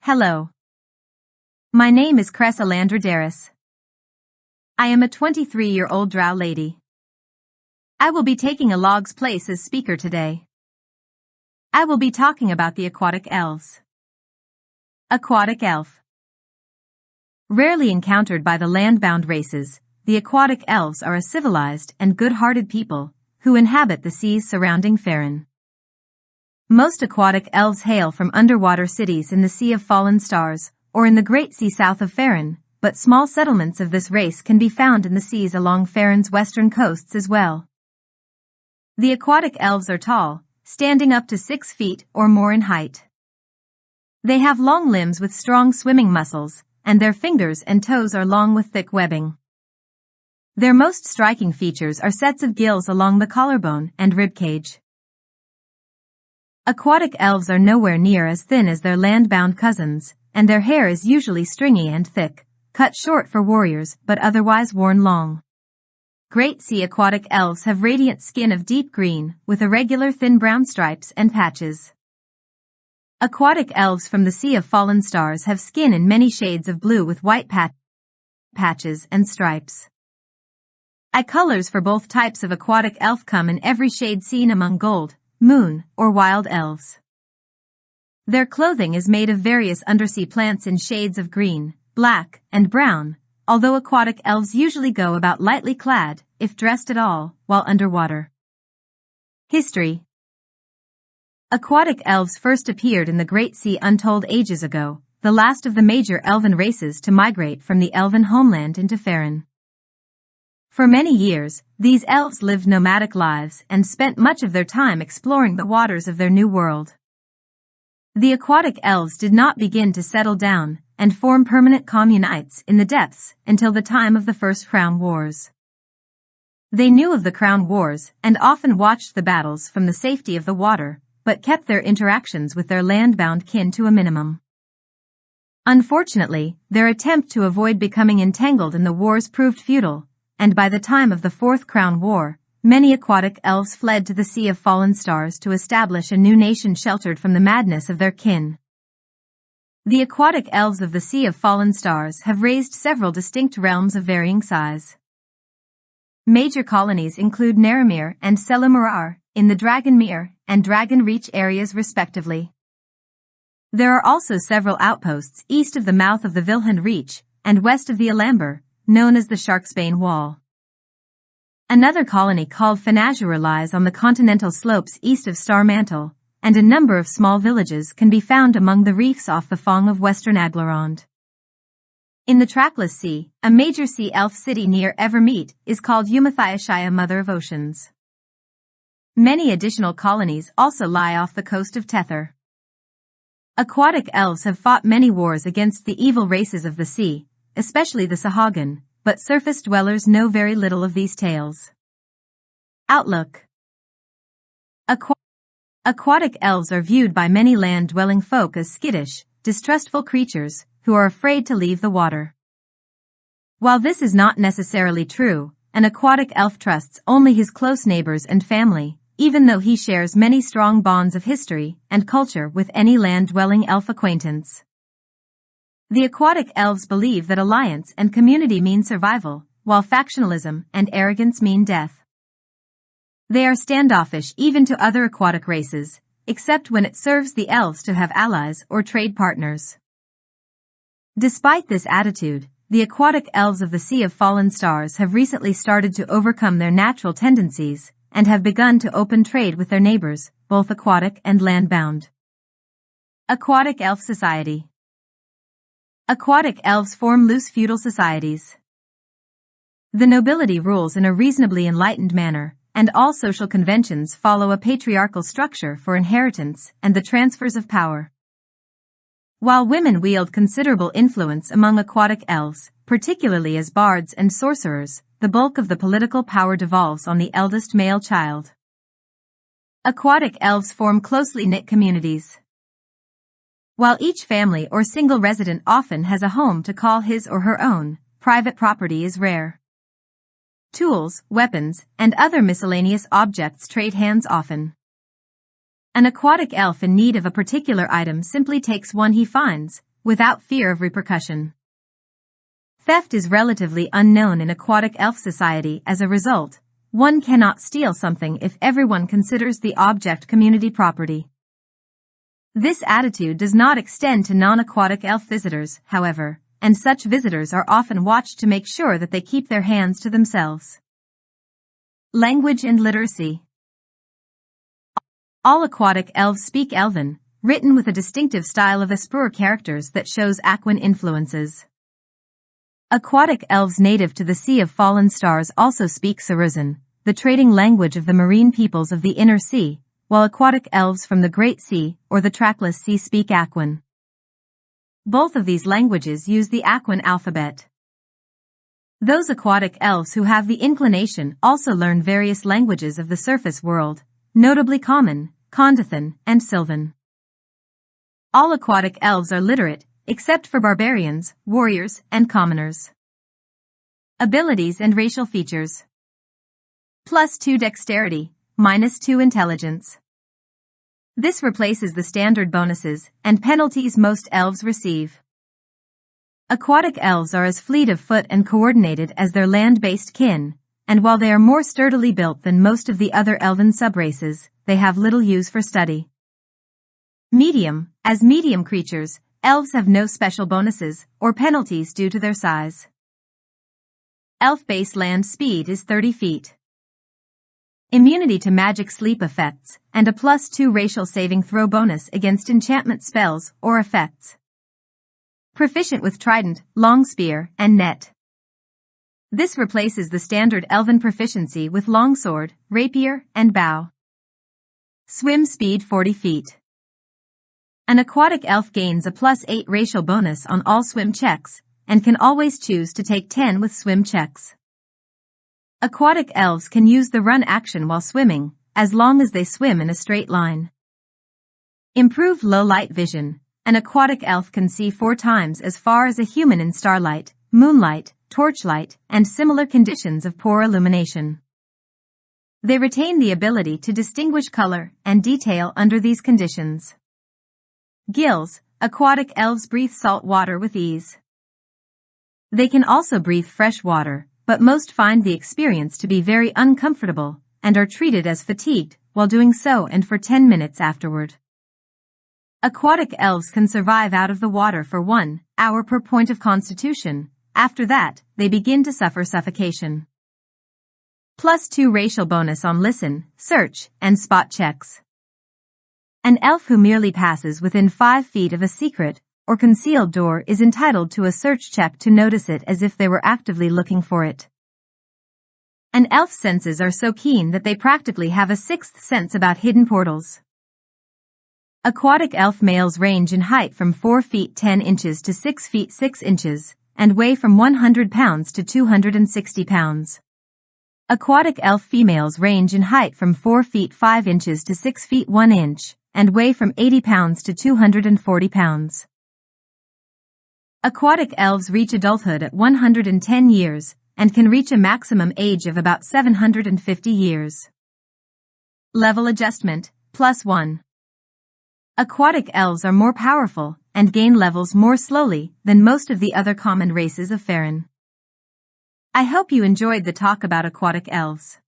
Hello. My name is Cressa Landradaris. I am a 23-year-old drow lady. I will be taking a log's place as speaker today. I will be talking about the Aquatic Elves. Aquatic Elf. Rarely encountered by the land-bound races, the Aquatic Elves are a civilized and good-hearted people who inhabit the seas surrounding Faerun. Most Aquatic Elves hail from underwater cities in the Sea of Fallen Stars, or in the Great Sea south of Faerun, but small settlements of this race can be found in the seas along Faerun's western coasts as well. The Aquatic Elves are tall, standing up to 6 feet or more in height. They have long limbs with strong swimming muscles, and their fingers and toes are long with thick webbing. Their most striking features are sets of gills along the collarbone and ribcage. Aquatic elves are nowhere near as thin as their land-bound cousins, and their hair is usually stringy and thick, cut short for warriors but otherwise worn long. Great Sea aquatic elves have radiant skin of deep green, with irregular thin brown stripes and patches. Aquatic elves from the Sea of Fallen Stars have skin in many shades of blue with white patches and stripes. Eye colors for both types of aquatic elf come in every shade seen among gold, moon, or wild elves. Their clothing is made of various undersea plants in shades of green, black, and brown, although aquatic elves usually go about lightly clad, if dressed at all, while underwater. History. Aquatic elves first appeared in the Great Sea untold ages ago, the last of the major elven races to migrate from the elven homeland into Faerun. For many years, these elves lived nomadic lives and spent much of their time exploring the waters of their new world. The aquatic elves did not begin to settle down and form permanent communities in the depths until the time of the First Crown Wars. They knew of the Crown Wars and often watched the battles from the safety of the water, but kept their interactions with their land-bound kin to a minimum. Unfortunately, their attempt to avoid becoming entangled in the wars proved futile, and by the time of the Fourth Crown War, many aquatic elves fled to the Sea of Fallen Stars to establish a new nation sheltered from the madness of their kin. The aquatic elves of the Sea of Fallen Stars have raised several distinct realms of varying size. Major colonies include Naramir and Selamurar, in the Dragonmere and Dragon Reach areas respectively. There are also several outposts east of the mouth of the Vilhund Reach, and west of the Alamber, known as the Sharksbane Wall. Another colony called Fanazura lies on the continental slopes east of Starmantle, and a number of small villages can be found among the reefs off the Fong of western Aglarond. In the Trackless Sea, a major sea elf city near Evermeet is called Umathiashaya Mother of Oceans. Many additional colonies also lie off the coast of Tether. Aquatic elves have fought many wars against the evil races of the sea, especially the Sahagin, but surface dwellers know very little of these tales. Outlook. Aquatic elves are viewed by many land-dwelling folk as skittish, distrustful creatures who are afraid to leave the water. While this is not necessarily true, an aquatic elf trusts only his close neighbors and family, even though he shares many strong bonds of history and culture with any land-dwelling elf acquaintance. The aquatic elves believe that alliance and community mean survival, while factionalism and arrogance mean death. They are standoffish even to other aquatic races, except when it serves the elves to have allies or trade partners. Despite this attitude, the aquatic elves of the Sea of Fallen Stars have recently started to overcome their natural tendencies and have begun to open trade with their neighbors, both aquatic and land-bound. Aquatic Elf Society. Aquatic elves form loose feudal societies. The nobility rules in a reasonably enlightened manner, and all social conventions follow a patriarchal structure for inheritance and the transfers of power. While women wield considerable influence among aquatic elves, particularly as bards and sorcerers, the bulk of the political power devolves on the eldest male child. Aquatic elves form closely knit communities. While each family or single resident often has a home to call his or her own, private property is rare. Tools, weapons, and other miscellaneous objects trade hands often. An aquatic elf in need of a particular item simply takes one he finds, without fear of repercussion. Theft is relatively unknown in aquatic elf society. As a result, one cannot steal something if everyone considers the object community property. This attitude does not extend to non-aquatic elf visitors, however, and such visitors are often watched to make sure that they keep their hands to themselves. Language and literacy. All aquatic elves speak Elven, written with a distinctive style of Espur characters that shows Aquan influences. Aquatic elves native to the Sea of Fallen Stars also speak Saruzan, the trading language of the marine peoples of the Inner Sea, while aquatic elves from the Great Sea or the Trackless Sea speak Aquan. Both of these languages use the Aquan alphabet. Those aquatic elves who have the inclination also learn various languages of the surface world, notably Common, Condothan, and Sylvan. All aquatic elves are literate, except for barbarians, warriors, and commoners. Abilities and racial features. +2 dexterity, -2 intelligence. This replaces the standard bonuses and penalties most elves receive. Aquatic elves are as fleet of foot and coordinated as their land-based kin, and while they are more sturdily built than most of the other elven subraces, they have little use for study. Medium. As medium creatures, elves have no special bonuses or penalties due to their size. Elf base land speed is 30 feet. Immunity to magic sleep effects, and a +2 racial saving throw bonus against enchantment spells or effects. Proficient with trident, long spear, and net. This replaces the standard elven proficiency with longsword, rapier, and bow. Swim speed 40 feet. An aquatic elf gains a +8 racial bonus on all swim checks, and can always choose to take 10 with swim checks. Aquatic elves can use the run action while swimming, as long as they swim in a straight line. Improved low light vision. An aquatic elf can see 4 times as far as a human in starlight, moonlight, torchlight, and similar conditions of poor illumination. They retain the ability to distinguish color and detail under these conditions. Gills. Aquatic elves breathe salt water with ease. They can also breathe fresh water, but most find the experience to be very uncomfortable, and are treated as fatigued while doing so and for 10 minutes afterward. Aquatic elves can survive out of the water for 1 hour per point of constitution. After that, they begin to suffer suffocation. +2 racial bonus on listen, search, and spot checks. An elf who merely passes within 5 feet of a secret or concealed door is entitled to a search check to notice it as if they were actively looking for it. An elf's senses are so keen that they practically have a 6th sense about hidden portals. Aquatic elf males range in height from 4 feet 10 inches to 6 feet 6 inches, and weigh from 100 pounds to 260 pounds. Aquatic elf females range in height from 4 feet 5 inches to 6 feet 1 inch, and weigh from 80 pounds to 240 pounds. Aquatic elves reach adulthood at 110 years, and can reach a maximum age of about 750 years. Level adjustment, +1. Aquatic elves are more powerful, and gain levels more slowly than most of the other common races of Farron. I hope you enjoyed the talk about aquatic elves.